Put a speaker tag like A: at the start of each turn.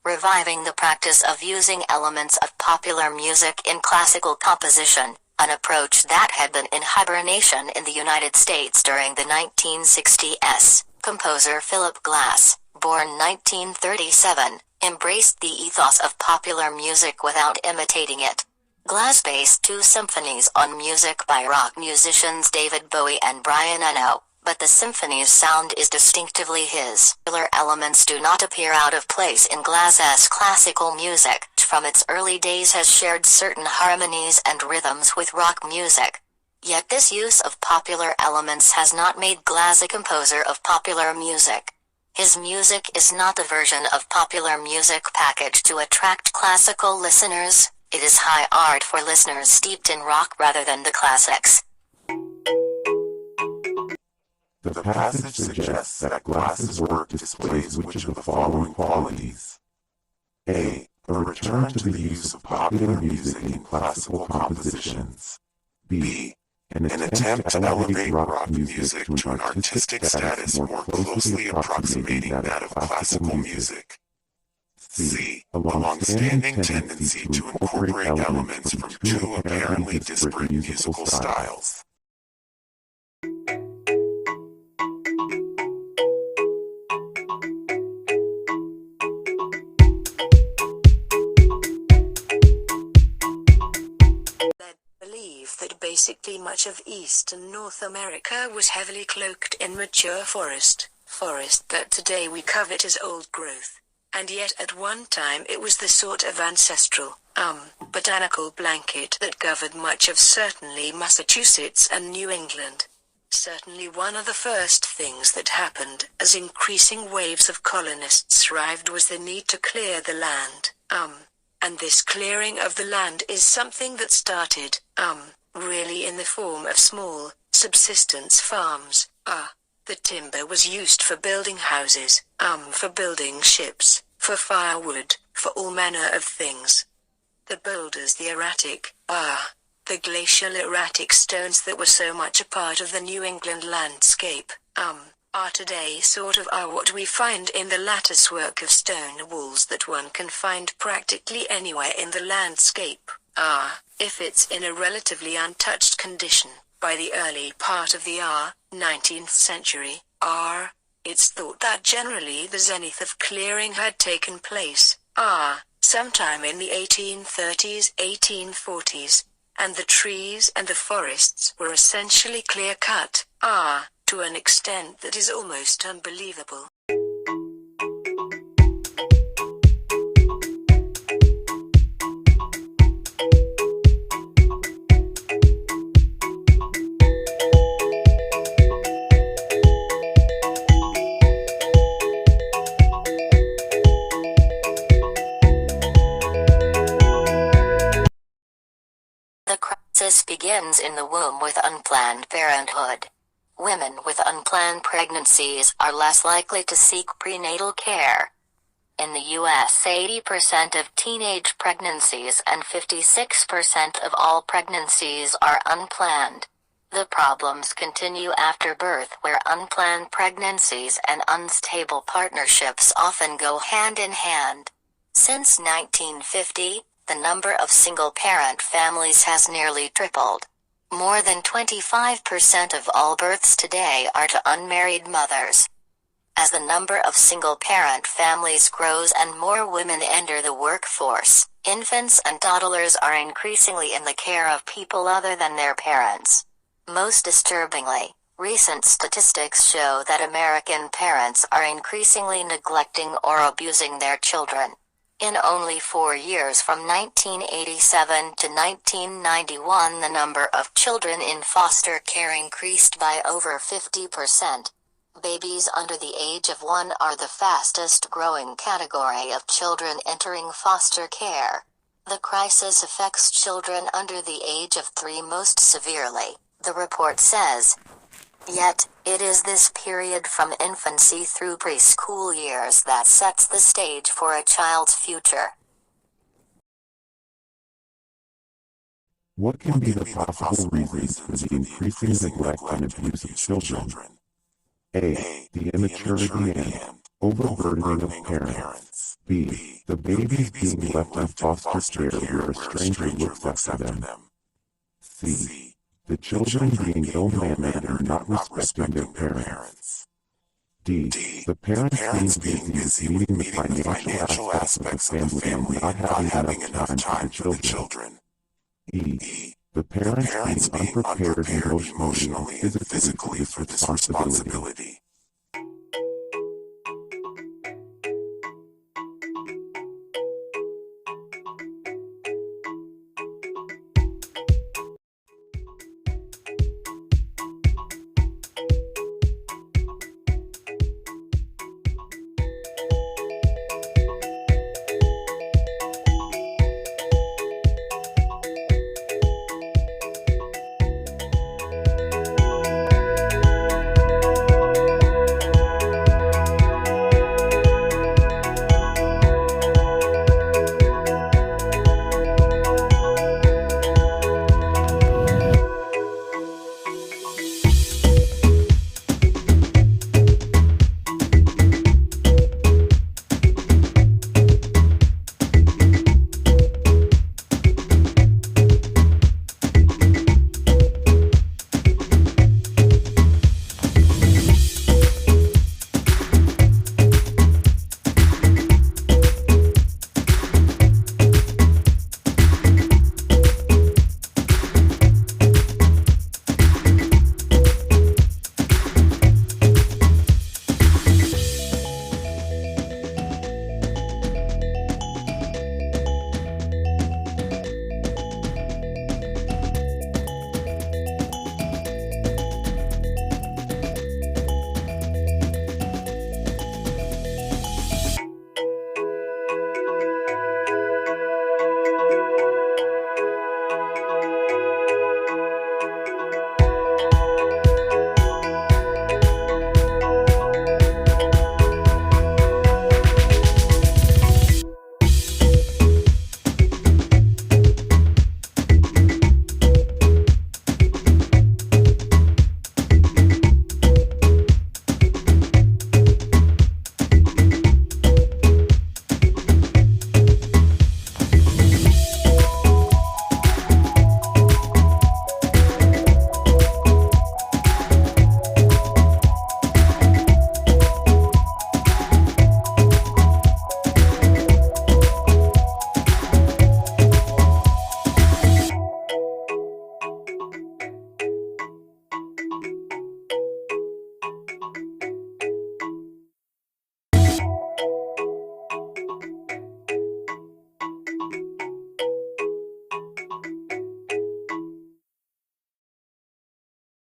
A: reviving the practice of using elements of popular music in classical composition, an approach that had been in hibernation in the United States during the 1960s. Composer Philip Glass, born 1937, embraced the ethos of popular music without imitating it. Glass based 2 symphonies on music by rock musicians David Bowie and Brian Eno, but the symphony's sound is distinctively his. Popular elements do not appear out of place in Glass's classical music, which from its early days has shared certain harmonies and rhythms with rock music. Yet this use of popular elements has not made Glass a composer of popular music. His music is not a version of popular music packaged to attract classical listeners, it is high art for listeners steeped in rock rather than the classics.
B: The passage suggests that Glass's work displays which of the following qualities: A. A return to the use of popular music in classical compositions. B. An attempt to elevate rock music to an artistic status more closely approximating that of classical music. C. A long-standing tendency to incorporate elements from 2 apparently disparate musical styles.
C: That basically much of East and North America was heavily cloaked in mature forest that today we covet as old growth. And yet at one time it was the sort of ancestral, botanical blanket that covered much of certainly Massachusetts and New England. Certainly one of the first things that happened as increasing waves of colonists arrived was the need to clear the land, and this clearing of the land is something that started, really in the form of small, subsistence farms. The timber was used for building houses, for building ships, for firewood, for all manner of things. The boulders, the erratic, the glacial erratic stones that were so much a part of the New England landscape, are today are what we find in the lattice work of stone walls that one can find practically anywhere in the landscape. If it's in a relatively untouched condition, by the early part of the 19th century, it's thought that generally the zenith of clearing had taken place, sometime in the 1830s, 1840s, and the trees and the forests were essentially clear-cut, to an extent that is almost unbelievable.
A: The crisis begins in the womb with unplanned parenthood. Women with unplanned pregnancies are less likely to seek prenatal care. In the U.S., 80% of teenage pregnancies and 56% of all pregnancies are unplanned. The problems continue after birth, where unplanned pregnancies and unstable partnerships often go hand in hand. Since 1950, the number of single-parent families has nearly tripled. More than 25% of all births today are to unmarried mothers. As the number of single-parent families grows and more women enter the workforce, infants and toddlers are increasingly in the care of people other than their parents. Most disturbingly, recent statistics show that American parents are increasingly neglecting or abusing their children. In only 4 years, from 1987 to 1991, the number of children in foster care increased by over 50%. Babies under the age of 1 are the fastest growing category of children entering foster care. The crisis affects children under the age of 3 most severely, the report says. Yet, it is this period from infancy through preschool years that sets the stage for a child's future.
B: What can be the possible reasons for the increasing neglect and abuse of children? A. The immaturity and overburdening of parents. B. The babies being left in foster care where a stranger looks after them. C. The children being ill-mannered and not respecting their parents. D. The parents being busy meeting the financial aspects of the family and not having enough time for the children. E. The parents being unprepared emotionally and physically for this responsibility.